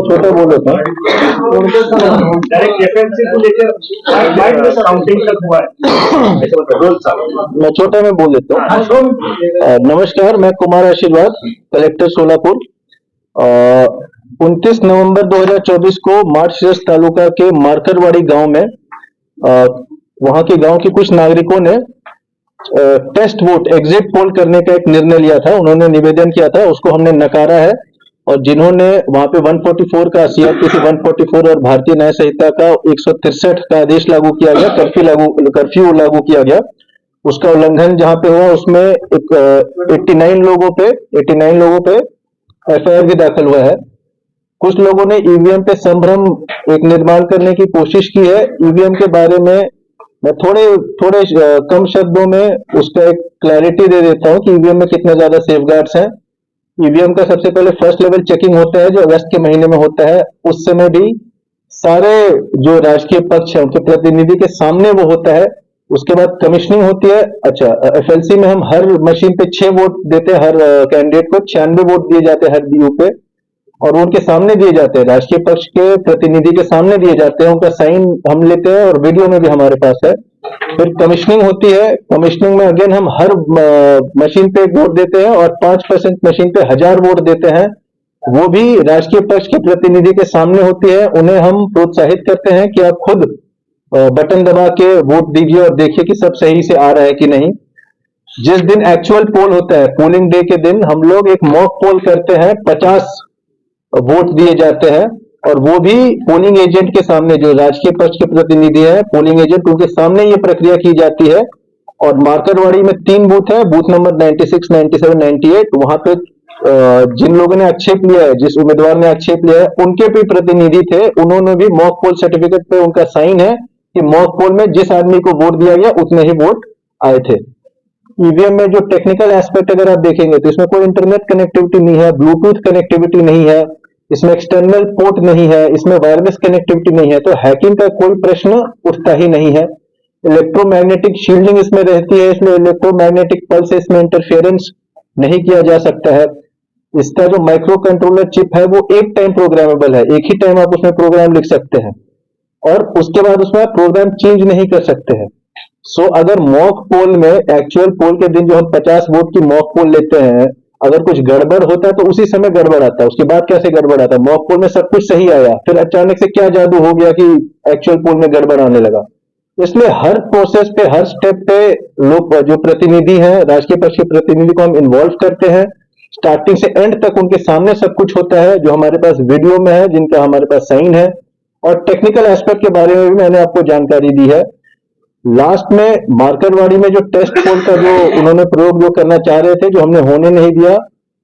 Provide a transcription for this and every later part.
छोटा बोल देता हूँ। मैं छोटा में बोल देता हूँ। नमस्कार, मैं कुमार आशीर्वाद, कलेक्टर सोलापुर। 29 नवंबर 2024 को मार्चरस तालुका के मारकरवाड़ी गांव में वहां के गांव के कुछ नागरिकों ने टेस्ट वोट एग्जिट पोल करने का एक निर्णय लिया था। उन्होंने निवेदन किया था, उसको हमने नकारा है। और जिन्होंने वहां पे 144 का सीआरपीसी 144 और भारतीय न्याय संहिता का 163 का आदेश लागू किया गया, कर्फ्यू लागू किया गया, उसका उल्लंघन जहां पे हुआ उसमें एक 89 लोगों पे एफआईआर भी दाखिल हुआ है। कुछ लोगों ने ईवीएम पे संभ्रम एक निर्माण करने की कोशिश की है। ईवीएम के बारे में मैं थोड़े कम शब्दों में उसका एक क्लैरिटी दे देता हूं कि ईवीएम में कितने ज्यादा सेफगार्ड्स हैं। ईवीएम का सबसे पहले फर्स्ट लेवल चेकिंग होता है जो अगस्त के महीने में होता है। उस समय भी सारे जो राजकीय पक्ष है उनके प्रतिनिधि के सामने वो होता है। उसके बाद कमिश्निंग होती है। अच्छा, एफएलसी में हम हर मशीन पे 6 वोट देते हैं, हर कैंडिडेट को 96 वोट दिए जाते हैं हर बीयू पे, और वो उनके सामने दिए जाते हैं, राजकीय पक्ष के प्रतिनिधि के सामने दिए जाते हैं। उनका साइन हम लेते हैं और वीडियो में भी हमारे पास है। फिर कमिश्निंग होती है। कमिश्निंग में अगेन हम हर मशीन पे एक वोट देते हैं और 5% मशीन पे 1000 वोट देते हैं। वो भी राजकीय पक्ष के प्रतिनिधि के सामने होती है। उन्हें हम प्रोत्साहित करते हैं कि आप खुद बटन दबा के वोट दीजिए और देखिए कि सब सही से आ रहा है कि नहीं। जिस दिन एक्चुअल पोल होता है, पोलिंग डे के दिन, हम लोग एक मॉक पोल करते हैं। 50 वोट दिए जाते हैं और वो भी पोलिंग एजेंट के सामने, जो राजकीय पक्ष के प्रतिनिधि हैं, पोलिंग एजेंट, उनके सामने ये प्रक्रिया की जाती है। और मारकरवाड़ी में 3 बूथ है, बूथ नंबर 96, 97, 98। वहां पे जिन लोगों ने आक्षेप लिया है, जिस उम्मीदवार ने आक्षेप लिया है, उनके भी प्रतिनिधि थे। उन्होंने भी मॉक पोल सर्टिफिकेट पे उनका साइन है कि मॉक पोल में जिस आदमी को वोट दिया गया उतने ही वोट आए थे। ईवीएम में जो टेक्निकल एस्पेक्ट अगर आप देखेंगे तो इसमें कोई इंटरनेट कनेक्टिविटी नहीं है, ब्लूटूथ कनेक्टिविटी नहीं है, इसमें एक्सटर्नल पोर्ट नहीं है, इसमें वायरलेस कनेक्टिविटी नहीं है, तो हैकिंग का कोई प्रश्न उठता ही नहीं है। इलेक्ट्रोमैग्नेटिक शील्डिंग इसमें रहती है, इसलिए इलेक्ट्रोमैग्नेटिक पल्स से इसमें इंटरफेरेंस नहीं किया जा सकता है। इसका जो माइक्रो कंट्रोलर चिप है वो एक टाइम प्रोग्रामेबल है, एक ही टाइम आप उसमें प्रोग्राम लिख सकते हैं और उसके बाद उसमें आप प्रोग्राम चेंज नहीं कर सकते हैं। सो अगर मॉक पोल में, एक्चुअल पोल के दिन जो हम 50 वोट की मॉक पोल लेते हैं, अगर कुछ गड़बड़ होता है तो उसी समय गड़बड़ आता है, उसके बाद कैसे गड़बड़ आता है? मॉक पोल में सब कुछ सही आया, फिर अचानक से क्या जादू हो गया कि एक्चुअल पोल में गड़बड़ आने लगा। इसलिए हर प्रोसेस पे, हर स्टेप पे लोग जो प्रतिनिधि हैं, राजकीय पक्ष के प्रतिनिधि को हम इन्वॉल्व करते हैं। स्टार्टिंग से एंड तक उनके सामने सब कुछ होता है, जो हमारे पास वीडियो में है, जिनका हमारे पास साइन है। और टेक्निकल एस्पेक्ट के बारे में भी मैंने आपको जानकारी दी है। लास्ट में मारकरवाड़ी में जो टेस्ट पोल का जो उन्होंने प्रयोग जो करना चाह रहे थे, जो हमने होने नहीं दिया,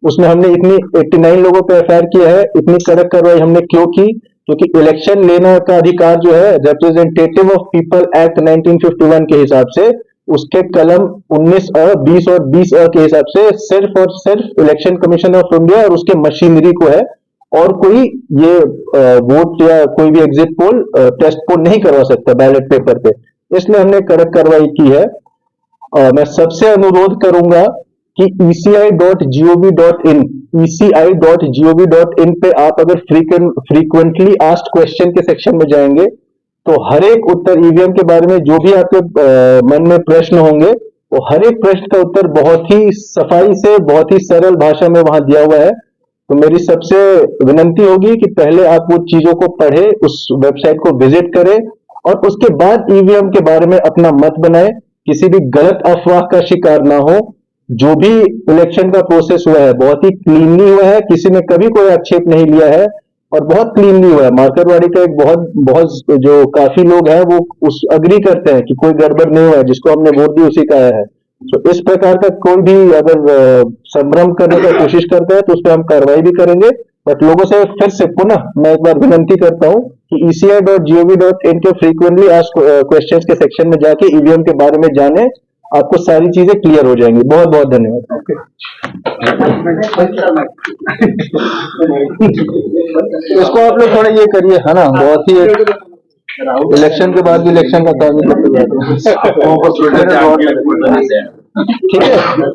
उसमें हमने इतनी 89 लोगों पे एफआईआर किया है। इतनी कड़क कार्रवाई हमने क्यों की? क्योंकि इलेक्शन लेने का अधिकार जो है रिप्रेजेंटेटिव ऑफ पीपल एक्ट 1951 के हिसाब से, उसके कलम 19 और 20 और 20 के हिसाब से सिर्फ और सिर्फ इलेक्शन कमीशन ऑफ इंडिया और उसके मशीनरी को है, और कोई ये वोट या कोई भी एग्जिट पोल, टेस्ट पोल नहीं करवा सकता बैलेट पेपर पे। इसलिए हमने कड़क कार्रवाई की है। मैं सबसे अनुरोध करूंगा कि eci.gov.in पे आप अगर फ्रीक्वेंटली आस्क्ड क्वेश्चन के सेक्शन में जाएंगे तो हर एक उत्तर, ईवीएम के बारे में जो भी आपके मन में प्रश्न होंगे, वो हर एक प्रश्न का उत्तर बहुत ही सफाई से, बहुत ही सरल भाषा में वहां दिया हुआ है। तो मेरी सबसे विनंती होगी कि पहले आप वो चीजों को पढ़े, उस वेबसाइट को विजिट करें और उसके बाद ईवीएम के बारे में अपना मत बनाए। किसी भी गलत अफवाह का शिकार ना हो। जो भी इलेक्शन का प्रोसेस हुआ है बहुत ही क्लीनली हुआ है, किसी ने कभी कोई आक्षेप नहीं लिया है और बहुत क्लीनली हुआ है। मारकरवाड़ी का एक बहुत जो काफी लोग हैं वो उस अग्री करते हैं कि कोई गड़बड़ नहीं हुआ है, जिसको हमने वोट दी उसी का आया है। तो इस प्रकार का कोई भी अगर संभ्रम करने का कोशिश करता है तो उस पर हम कार्रवाई भी करेंगे। बट लोगों से फिर से पुनः मैं एक बार विनंती करता हूं कि eci.gov.in के फ्रीक्वेंटली आस्क्ड क्वेश्चंस के सेक्शन में जाके ईवीएम के बारे में जाने, आपको सारी चीजें क्लियर हो जाएंगी। बहुत बहुत धन्यवाद। इसको आप लोग थोड़ा ये करिए, है ना, बहुत ही इलेक्शन के बाद भी इलेक्शन का काम ही करते जाते हैं। ठीक है।